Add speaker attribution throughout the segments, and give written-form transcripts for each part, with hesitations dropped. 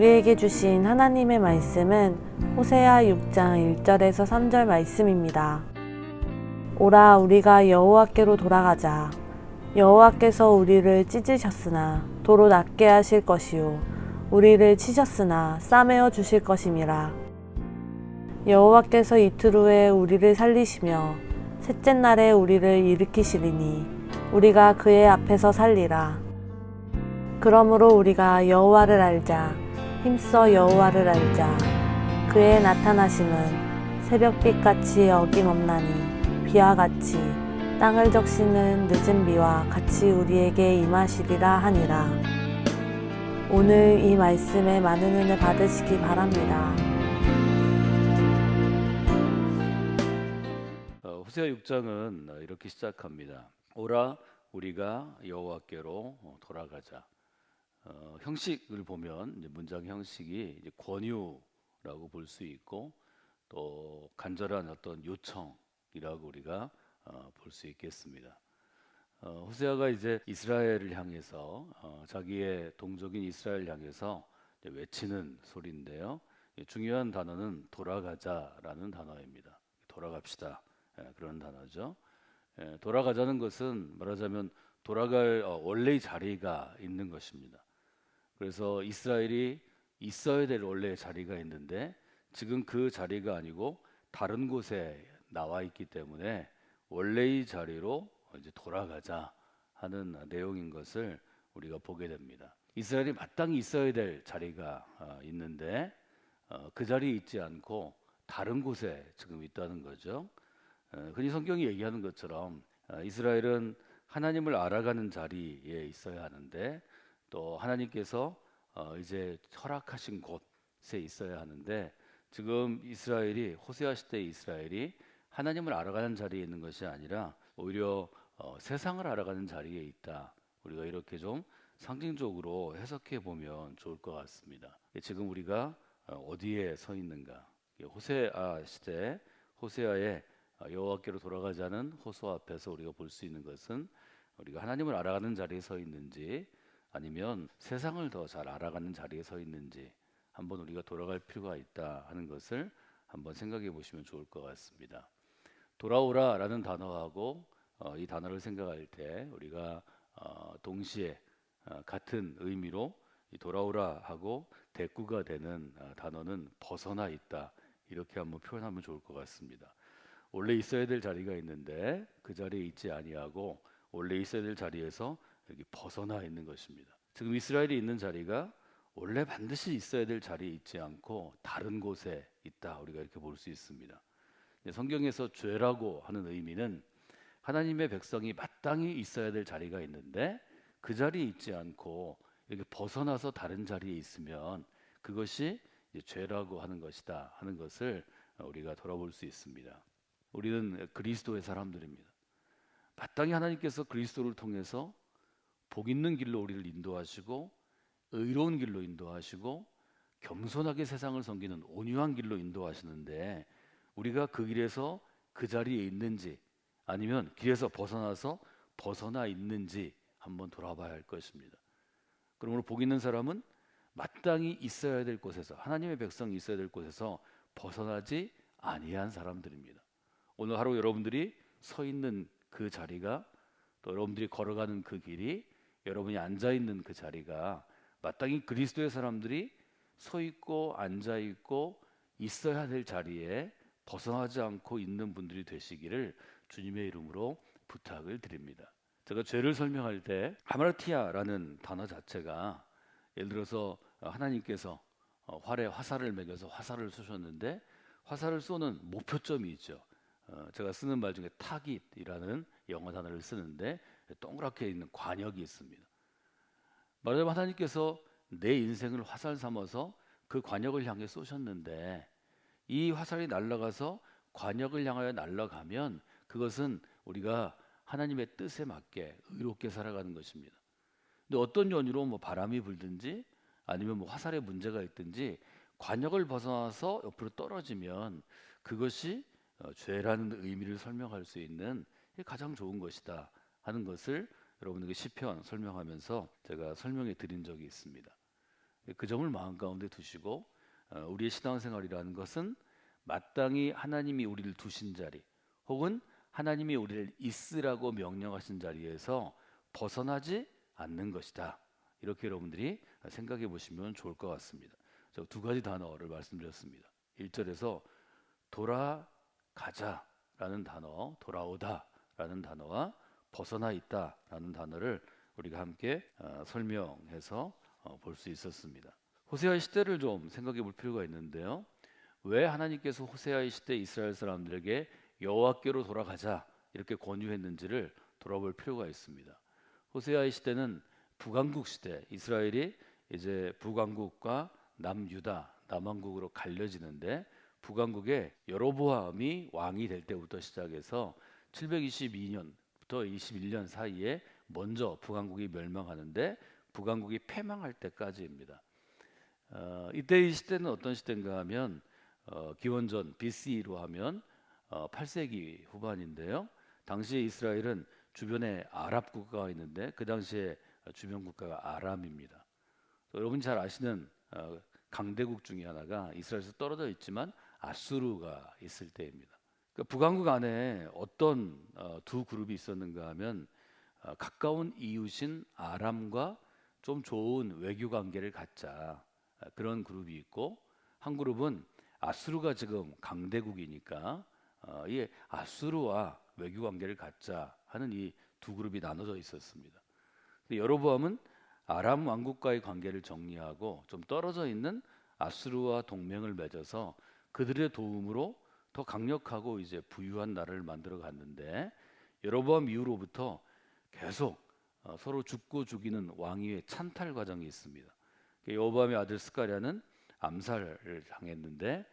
Speaker 1: 우리에게 주신 하나님의 말씀은 호세아 6장 1절에서 3절 말씀입니다. 오라 우리가 여호와께로 돌아가자. 여호와께서 우리를 찢으셨으나 도로 낫게 하실 것이요 우리를 치셨으나 싸매어 주실 것임이라. 여호와께서 이틀 후에 우리를 살리시며 셋째 날에 우리를 일으키시리니 우리가 그의 앞에서 살리라. 그러므로 우리가 여호와를 알자. 힘써 여호와를 알자. 그의 나타나심은 새벽빛같이 어김없나니 비와 같이 땅을 적시는 늦은 비와 같이 우리에게 임하시리라 하니라. 오늘 이 말씀에 많은 은혜 받으시기 바랍니다.
Speaker 2: 호세아 6장은 이렇게 시작합니다. 오라 우리가 여호와께로 돌아가자. 형식을 보면 이제 문장 형식이 이제 권유라고 볼 수 있고 또 간절한 어떤 요청이라고 우리가 볼 수 있겠습니다. 호세아가 이제 이스라엘을 향해서 자기의 동족인 이스라엘 향해서 외치는 소리인데요. 중요한 단어는 돌아가자라는 단어입니다. 돌아갑시다. 그런 단어죠. 돌아가자는 것은 말하자면 돌아갈 원래의 자리가 있는 것입니다. 그래서 이스라엘이 있어야 될 원래의 자리가 있는데 지금 그 자리가 아니고 다른 곳에 나와 있기 때문에 원래의 자리로 이제 돌아가자 하는 내용인 것을 우리가 보게 됩니다. 이스라엘이 마땅히 있어야 될 자리가 있는데 그 자리에 있지 않고 다른 곳에 지금 있다는 거죠. 흔히 성경이 얘기하는 것처럼 이스라엘은 하나님을 알아가는 자리에 있어야 하는데 또 하나님께서 이제 허락하신 곳에 있어야 하는데 지금 이스라엘이 호세아 시대의 이스라엘이 하나님을 알아가는 자리에 있는 것이 아니라 오히려 세상을 알아가는 자리에 있다. 우리가 이렇게 좀 상징적으로 해석해 보면 좋을 것 같습니다. 지금 우리가 어디에 서 있는가? 호세아 시대 호세아의 여호와께로 돌아가자는 호소 앞에서 우리가 볼 수 있는 것은 우리가 하나님을 알아가는 자리에 서 있는지 아니면 세상을 더 잘 알아가는 자리에 서 있는지 한번 우리가 돌아갈 필요가 있다 하는 것을 한번 생각해 보시면 좋을 것 같습니다. 돌아오라라는 단어하고 이 단어를 생각할 때 우리가 동시에 같은 의미로 이 돌아오라 하고 대꾸가 되는 단어는 벗어나 있다 이렇게 한번 표현하면 좋을 것 같습니다. 원래 있어야 될 자리가 있는데 그 자리에 있지 아니하고 원래 있어야 될 자리에서 여기 벗어나 있는 것입니다. 지금 이스라엘이 있는 자리가 원래 반드시 있어야 될 자리에 있지 않고 다른 곳에 있다. 우리가 이렇게 볼 수 있습니다. 성경에서 죄라고 하는 의미는 하나님의 백성이 마땅히 있어야 될 자리가 있는데 그 자리에 있지 않고 이렇게 벗어나서 다른 자리에 있으면 그것이 죄라고 하는 것이다 하는 것을 우리가 돌아볼 수 있습니다. 우리는 그리스도의 사람들입니다. 마땅히 하나님께서 그리스도를 통해서 복 있는 길로 우리를 인도하시고 의로운 길로 인도하시고 겸손하게 세상을 섬기는 온유한 길로 인도하시는데 우리가 그 길에서 그 자리에 있는지 아니면 길에서 벗어나서 벗어나 있는지 한번 돌아봐야 할 것입니다. 그러므로 복 있는 사람은 마땅히 있어야 될 곳에서 하나님의 백성이 있어야 될 곳에서 벗어나지 아니한 사람들입니다. 오늘 하루 여러분들이 서 있는 그 자리가 또 여러분들이 걸어가는 그 길이 여러분이 앉아 있는 그 자리가 마땅히 그리스도의 사람들이 서 있고 앉아 있고 있어야 될 자리에 벗어나지 않고 있는 분들이 되시기를 주님의 이름으로 부탁을 드립니다. 제가 죄를 설명할 때 하마르티아라는 단어 자체가 예를 들어서 하나님께서 활에 화살을 매겨서 화살을 쏘셨는데 화살을 쏘는 목표점이 있죠. 제가 쓰는 말 중에 타깃이라는 영어 단어를 쓰는데 동그랗게 있는 관역이 있습니다. 말하자면 하나님께서 내 인생을 화살 삼아서 그 관역을 향해 쏘셨는데 이 화살이 날아가서 관역을 향하여 날아가면 그것은 우리가 하나님의 뜻에 맞게 의롭게 살아가는 것입니다. 근데 어떤 연유로 바람이 불든지 아니면 화살에 문제가 있든지 관역을 벗어나서 옆으로 떨어지면 그것이 죄라는 의미를 설명할 수 있는 가장 좋은 것이다 하는 것을 여러분에게 시편 설명하면서 제가 설명해 드린 적이 있습니다. 그 점을 마음 가운데 두시고 우리의 신앙생활이라는 것은 마땅히 하나님이 우리를 두신 자리 혹은 하나님이 우리를 있으라고 명령하신 자리에서 벗어나지 않는 것이다. 이렇게 여러분들이 생각해 보시면 좋을 것 같습니다. 저 두 가지 단어를 말씀드렸습니다. 1절에서 돌아가자라는 단어, 돌아오다라는 단어와 벗어나 있다라는 단어를 우리가 함께 설명해서 볼 수 있었습니다. 호세아의 시대를 좀 생각해 볼 필요가 있는데요. 왜 하나님께서 호세아의 시대 이스라엘 사람들에게 여호와께로 돌아가자 이렇게 권유했는지를 돌아볼 필요가 있습니다. 호세아의 시대는 북왕국 시대, 이스라엘이 이제 북왕국과 남유다, 남왕국으로 갈려지는데 북왕국의 여로보암이 왕이 될 때부터 시작해서 722년부터 21년 사이에 먼저 북왕국이 멸망하는데 북왕국이 패망할 때까지입니다. 이때 이 시대는 어떤 시대인가 하면 기원전 BC로 하면 8세기 후반인데요. 당시에 이스라엘은 주변에 아랍 국가가 있는데 그 당시에 주변 국가가 아람입니다. 여러분 잘 아시는 강대국 중에 하나가 이스라엘에서 떨어져 있지만 아수르가 있을 때입니다. 그러니까 북왕국 안에 어떤 두 그룹이 있었는가 하면 가까운 이웃인 아람과 좀 좋은 외교 관계를 갖자 그런 그룹이 있고 한 그룹은 아수르가 지금 강대국이니까 이 아수르와 외교 관계를 갖자 하는 이 두 그룹이 나눠져 있었습니다. 근데 여로보암은 아람 왕국과의 관계를 정리하고 좀 떨어져 있는 아수르와 동맹을 맺어서 그들의 도움으로 더 강력하고 이제 부유한 나라를 만들어 갔는데 여로보암 이후로부터 계속 서로 죽고 죽이는 왕위의 찬탈 과정이 있습니다. 여로보암의 아들 스가랴는 암살을 당했는데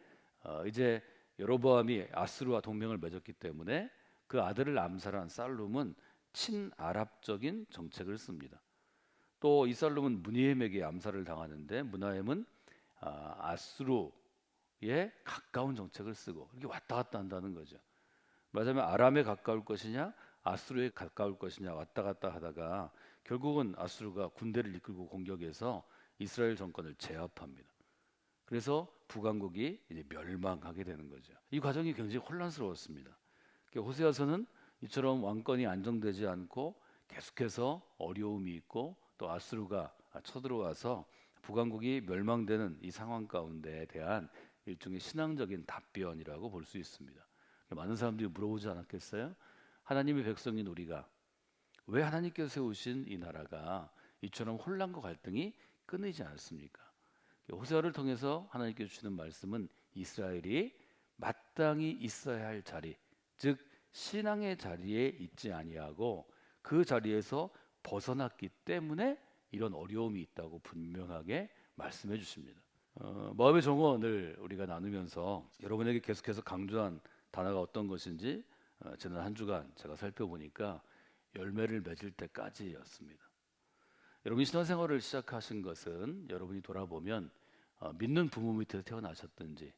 Speaker 2: 이제 여로보암이 아수르와 동맹을 맺었기 때문에 그 아들을 암살한 살룸은 친아랍적인 정책을 씁니다. 또 이 살룸은 무니엠에게 암살을 당하는데 무나엠은 아수르에 가까운 정책을 쓰고 이렇게 왔다 갔다 한다는 거죠. 말하자면 아람에 가까울 것이냐 아수르에 가까울 것이냐 왔다 갔다 하다가 결국은 아수르가 군대를 이끌고 공격해서 이스라엘 정권을 제압합니다. 그래서 북왕국이 이제 멸망하게 되는 거죠. 이 과정이 굉장히 혼란스러웠습니다. 호세아서는 이처럼 왕권이 안정되지 않고 계속해서 어려움이 있고 또 아수르가 쳐들어와서 북왕국이 멸망되는 이 상황 가운데에 대한 일종의 신앙적인 답변이라고 볼 수 있습니다. 많은 사람들이 물어보지 않았겠어요? 하나님의 백성인 우리가 왜 하나님께서 세우신 이 나라가 이처럼 혼란과 갈등이 끊이지 않습니까? 호세아를 통해서 하나님께서 주시는 말씀은 이스라엘이 마땅히 있어야 할 자리, 즉 신앙의 자리에 있지 아니하고 그 자리에서 벗어났기 때문에 이런 어려움이 있다고 분명하게 말씀해 주십니다. 마음의 정원을 우리가 나누면서 여러분에게 계속해서 강조한 단어가 어떤 것인지 지난 한 주간 제가 살펴보니까 열매를 맺을 때까지였습니다. 여러분이 신앙생활을 시작하신 것은 여러분이 돌아보면 믿는 부모 밑에서 태어나셨든지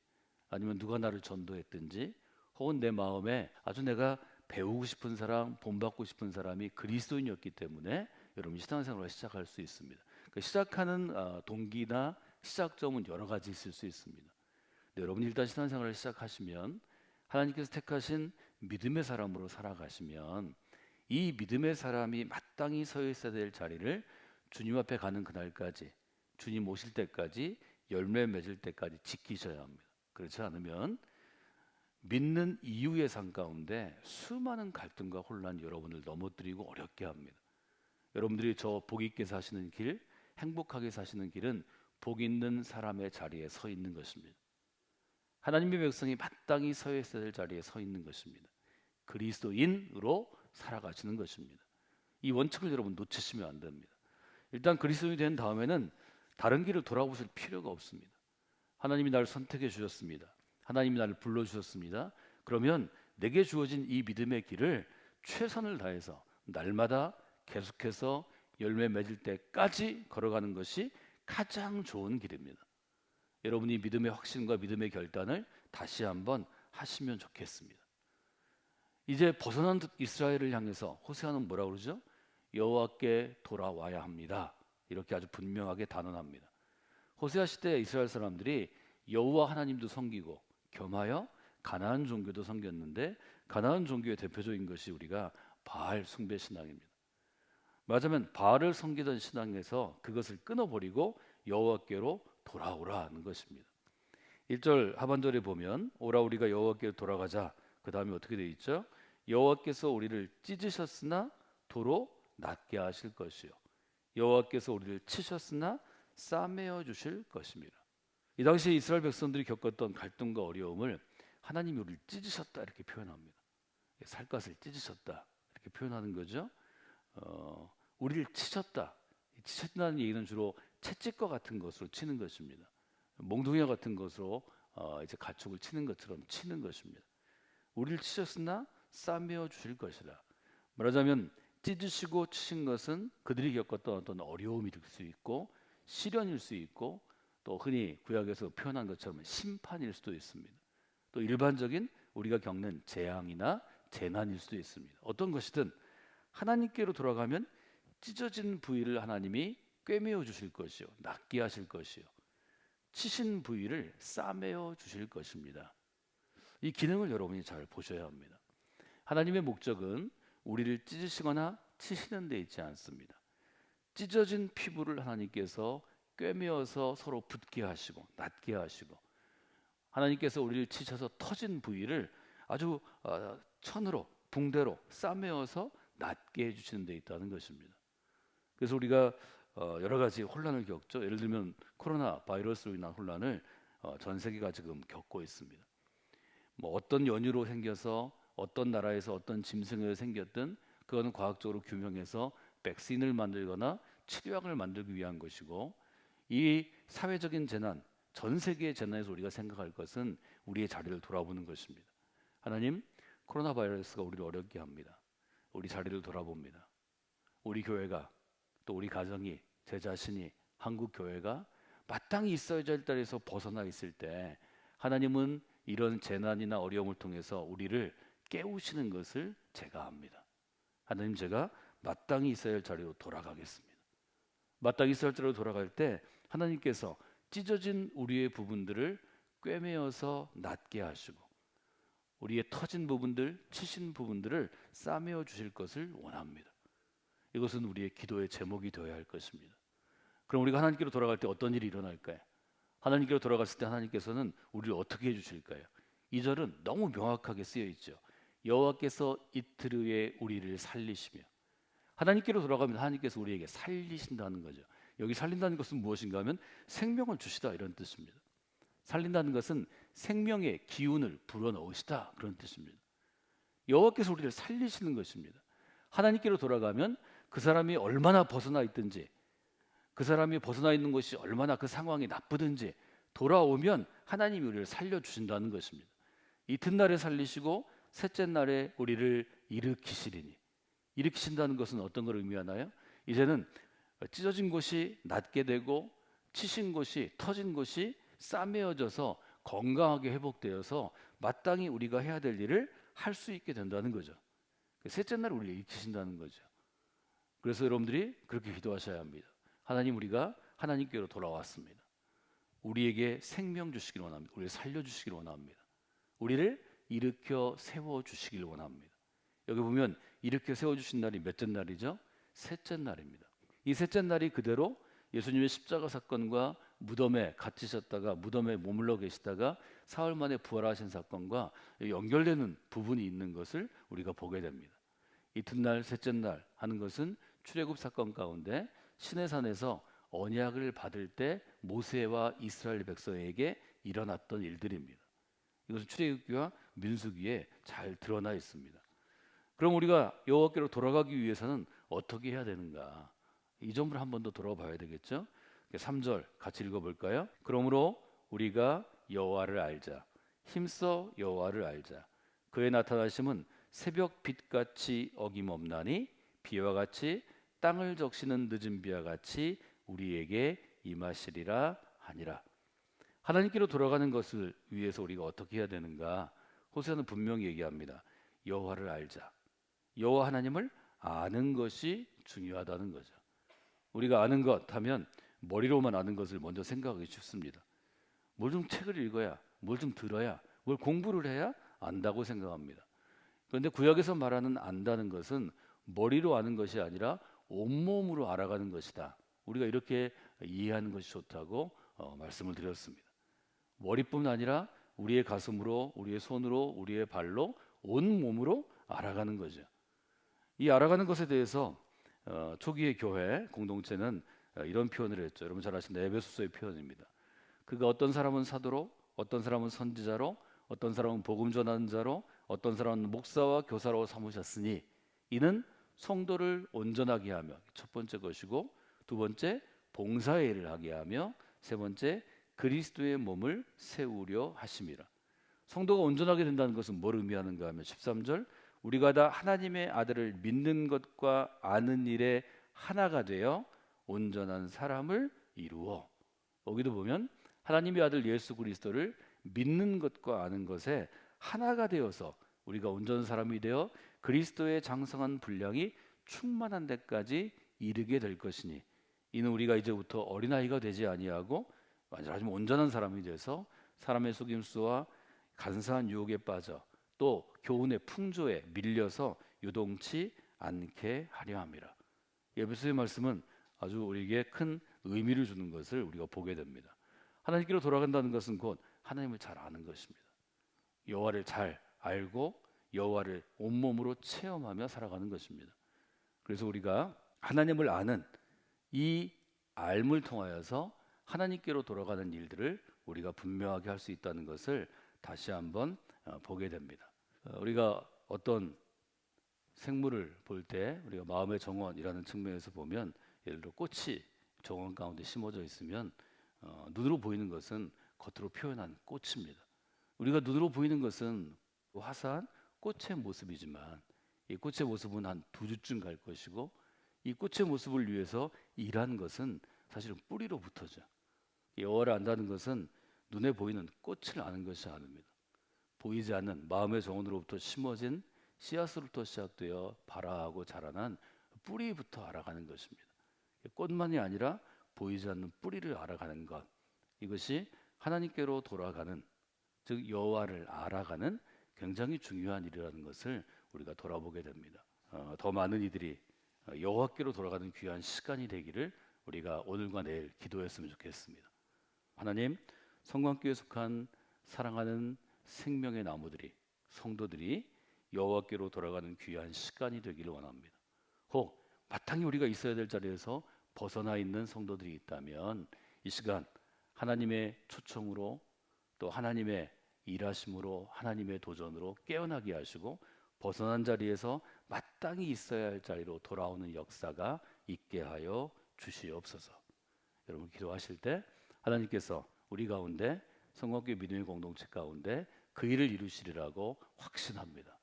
Speaker 2: 아니면 누가 나를 전도했든지 혹은 내 마음에 아주 내가 배우고 싶은 사람, 본받고 싶은 사람이 그리스도인이었기 때문에 여러분이 신앙생활을 시작할 수 있습니다. 그 시작하는 동기나 시작점은 여러 가지 있을 수 있습니다. 여러분이 일단 신앙생활을 시작하시면 하나님께서 택하신 믿음의 사람으로 살아가시면 이 믿음의 사람이 마땅히 서 있어야 될 자리를 주님 앞에 가는 그날까지 주님 오실 때까지 열매 맺을 때까지 지키셔야 합니다. 그렇지 않으면 믿는 이유의 삶 가운데 수많은 갈등과 혼란이 여러분을 넘어뜨리고 어렵게 합니다. 여러분들이 저 복 있게 사시는 길, 행복하게 사시는 길은 복 있는 사람의 자리에 서 있는 것입니다. 하나님의 백성이 마땅히 서 있어야 될 자리에 서 있는 것입니다. 그리스도인으로 살아가시는 것입니다. 이 원칙을 여러분 놓치시면 안 됩니다. 일단 그리스도인이 된 다음에는 다른 길을 돌아보실 필요가 없습니다. 하나님이 나를 선택해 주셨습니다. 하나님이 나를 불러주셨습니다. 그러면 내게 주어진 이 믿음의 길을 최선을 다해서 날마다 계속해서 열매 맺을 때까지 걸어가는 것이 가장 좋은 길입니다. 여러분이 믿음의 확신과 믿음의 결단을 다시 한번 하시면 좋겠습니다. 이제 벗어난 이스라엘을 향해서 호세아는 뭐라고 그러죠? 여호와께 돌아와야 합니다. 이렇게 아주 분명하게 단언합니다. 호세아 시대 이스라엘 사람들이 여호와 하나님도 섬기고 겸하여 가나안 종교도 섬겼는데 가나안 종교의 대표적인 것이 우리가 바알 숭배 신앙입니다. 맞으면 바알을 섬기던 신앙에서 그것을 끊어버리고 여호와께로 돌아오라는 것입니다. 1절 하반절에 보면 오라 우리가 여호와께로 돌아가자. 그 다음에 어떻게 되어 있죠? 여호와께서 우리를 찢으셨으나 도로 낫게 하실 것이요 여호와께서 우리를 치셨으나 싸매어 주실 것입니다. 이 당시에 이스라엘 백성들이 겪었던 갈등과 어려움을 하나님이 우리를 찢으셨다 이렇게 표현합니다. 살갗을 찢으셨다 이렇게 표현하는 거죠. 우리를 치셨다. 치셨다는 얘기는 주로 채찍과 같은 것으로 치는 것입니다. 몽둥이와 같은 것으로 이제 가축을 치는 것처럼 치는 것입니다. 우리를 치셨으나 싸매어 주실 것이라. 말하자면 찢으시고 치신 것은 그들이 겪었던 어떤 어려움일 수 있고 시련일 수 있고 또 흔히 구약에서 표현한 것처럼 심판일 수도 있습니다. 또 일반적인 우리가 겪는 재앙이나 재난일 수도 있습니다. 어떤 것이든 하나님께로 돌아가면 찢어진 부위를 하나님이 꿰매어 주실 것이요 낫게 하실 것이요 치신 부위를 싸매어 주실 것입니다. 이 기능을 여러분이 잘 보셔야 합니다. 하나님의 목적은 우리를 찢으시거나 치시는 데 있지 않습니다. 찢어진 피부를 하나님께서 꿰매어서 서로 붙게 하시고 낫게 하시고 하나님께서 우리를 치셔서 터진 부위를 아주 천으로 붕대로 싸매어서 낫게 해주시는 데 있다는 것입니다. 그래서 우리가 여러 가지 혼란을 겪죠. 예를 들면 코로나 바이러스로 인한 혼란을 전 세계가 지금 겪고 있습니다. 뭐 어떤 연유로 생겨서 어떤 나라에서 어떤 짐승에 생겼든 그거는 과학적으로 규명해서 백신을 만들거나 치료약을 만들기 위한 것이고 이 사회적인 재난, 전 세계의 재난에서 우리가 생각할 것은 우리의 자리를 돌아보는 것입니다. 하나님, 코로나 바이러스가 우리를 어렵게 합니다. 우리 자리를 돌아봅니다. 우리 교회가 또 우리 가정이 제 자신이 한국 교회가 마땅히 있어야 될 자리에서 벗어나 있을 때 하나님은 이런 재난이나 어려움을 통해서 우리를 깨우시는 것을 제가 압니다. 하나님 제가 마땅히 있어야 할 자리로 돌아가겠습니다. 마땅히 있어야 할 자리로 돌아갈 때 하나님께서 찢어진 우리의 부분들을 꿰매어서 낫게 하시고 우리의 터진 부분들, 치신 부분들을 싸매어 주실 것을 원합니다. 이것은 우리의 기도의 제목이 되어야 할 것입니다. 그럼 우리가 하나님께로 돌아갈 때 어떤 일이 일어날까요? 하나님께로 돌아갔을 때 하나님께서는 우리를 어떻게 해주실까요? 2절은 너무 명확하게 쓰여 있죠. 여호와께서 이틀 후에 우리를 살리시며 하나님께로 돌아가면 하나님께서 우리에게 살리신다는 거죠. 여기 살린다는 것은 무엇인가 하면 생명을 주시다 이런 뜻입니다. 살린다는 것은 생명의 기운을 불어넣으시다 그런 뜻입니다. 여호와께서 우리를 살리시는 것입니다. 하나님께로 돌아가면 그 사람이 얼마나 벗어나 있든지 그 사람이 벗어나 있는 것이 얼마나 그 상황이 나쁘든지 돌아오면 하나님이 우리를 살려주신다는 것입니다. 이튿날에 살리시고 셋째 날에 우리를 일으키시리니 일으키신다는 것은 어떤 걸 의미하나요? 이제는 찢어진 곳이 낫게 되고 치신 곳이 터진 곳이 싸매어져서 건강하게 회복되어서 마땅히 우리가 해야 될 일을 할 수 있게 된다는 거죠. 셋째 날 우리를 일으키신다는 거죠. 그래서 여러분들이 그렇게 기도하셔야 합니다. 하나님 우리가 하나님께로 돌아왔습니다. 우리에게 생명 주시길 원합니다. 우리를 살려주시길 원합니다. 우리를 일으켜 세워주시길 원합니다. 여기 보면 일으켜 세워주신 날이 몇째 날이죠? 셋째 날입니다. 이 셋째 날이 그대로 예수님의 십자가 사건과 무덤에 갇히셨다가 무덤에 머물러 계시다가 사흘 만에 부활하신 사건과 연결되는 부분이 있는 것을 우리가 보게 됩니다. 이튿날 셋째 날 하는 것은 출애굽 사건 가운데 시내산에서 언약을 받을 때 모세와 이스라엘 백성에게 일어났던 일들입니다. 이것은 출애굽기와 민수기에 잘 드러나 있습니다. 그럼 우리가 여호와께로 돌아가기 위해서는 어떻게 해야 되는가? 이 점을 한 번 더 돌아봐야 되겠죠? 3절 같이 읽어볼까요? 그러므로 우리가 여호와를 알자. 힘써 여호와를 알자. 그의 나타나심은 새벽 빛같이 어김없나니 비와 같이 땅을 적시는 늦은 비와 같이 우리에게 임하시리라 하니라. 하나님께로 돌아가는 것을 위해서 우리가 어떻게 해야 되는가? 호세아는 분명히 얘기합니다. 여호와를 알자. 여호와 하나님을 아는 것이 중요하다는 거죠. 우리가 아는 것 하면 머리로만 아는 것을 먼저 생각하기 쉽습니다. 뭘 좀 책을 읽어야, 뭘 좀 들어야, 뭘 공부를 해야 안다고 생각합니다. 그런데 구약에서 말하는 안다는 것은 머리로 아는 것이 아니라 온몸으로 알아가는 것이다. 우리가 이렇게 이해하는 것이 좋다고 말씀을 드렸습니다. 머리뿐 아니라 우리의 가슴으로, 우리의 손으로, 우리의 발로, 온 몸으로 알아가는 거죠. 이 알아가는 것에 대해서 초기의 교회 공동체는 이런 표현을 했죠. 여러분 잘 아시는 에베소서의 표현입니다. 그가 어떤 사람은 사도로, 어떤 사람은 선지자로, 어떤 사람은 복음 전하는 자로, 어떤 사람은 목사와 교사로 삼으셨으니 이는 성도를 온전하게 하며, 첫 번째 것이고, 두 번째 봉사의 일을 하게 하며, 세 번째 그리스도의 몸을 세우려 하심이라. 성도가 온전하게 된다는 것은 뭘 의미하는가 하면 13절, 우리가 다 하나님의 아들을 믿는 것과 아는 일에 하나가 되어 온전한 사람을 이루어. 여기도 보면 하나님의 아들 예수 그리스도를 믿는 것과 아는 것에 하나가 되어서 우리가 온전한 사람이 되어 그리스도의 장성한 분량이 충만한 데까지 이르게 될 것이니 이는 우리가 이제부터 어린아이가 되지 아니하고 말하자면 온전한 사람이 돼서 사람의 속임수와 간사한 유혹에 빠져 또 교훈의 풍조에 밀려서 유동치 않게 하려 함이라. 에베소의 말씀은 아주 우리에게 큰 의미를 주는 것을 우리가 보게 됩니다. 하나님께로 돌아간다는 것은 곧 하나님을 잘 아는 것입니다. 여호와를 잘 알고 여호와를 온몸으로 체험하며 살아가는 것입니다. 그래서 우리가 하나님을 아는 이 알을 통하여서 하나님께로 돌아가는 일들을 우리가 분명하게 할 수 있다는 것을 다시 한번 보게 됩니다. 우리가 어떤 생물을 볼 때 우리가 마음의 정원이라는 측면에서 보면 예를 들어 꽃이 정원 가운데 심어져 있으면 눈으로 보이는 것은 겉으로 표현한 꽃입니다. 우리가 눈으로 보이는 것은 화사한 꽃의 모습이지만 이 꽃의 모습은 한 2주쯤 갈 것이고 이 꽃의 모습을 위해서 일한 것은 사실은 뿌리로부터죠. 여호와를 안다는 것은 눈에 보이는 꽃을 아는 것이 아닙니다. 보이지 않는 마음의 정원으로부터 심어진 씨앗으로부터 시작되어 발아하고 자라난 뿌리부터 알아가는 것입니다. 꽃만이 아니라 보이지 않는 뿌리를 알아가는 것, 이것이 하나님께로 돌아가는, 즉 여호와를 알아가는 굉장히 중요한 일이라는 것을 우리가 돌아보게 됩니다. 더 많은 이들이 여호와께로 돌아가는 귀한 시간이 되기를 우리가 오늘과 내일 기도했으면 좋겠습니다. 하나님, 성광교에 속한 사랑하는 생명의 나무들이, 성도들이 여호와께로 돌아가는 귀한 시간이 되기를 원합니다. 혹 마땅히 우리가 있어야 될 자리에서 벗어나 있는 성도들이 있다면 이 시간 하나님의 초청으로 또 하나님의 일하심으로 하나님의 도전으로 깨어나게 하시고 벗어난 자리에서 마땅히 있어야 할 자리로 돌아오는 역사가 있게 하여 주시옵소서. 여러분 기도하실 때 하나님께서 우리 가운데 성곽교회 믿음의 공동체 가운데 그 일을 이루시리라고 확신합니다.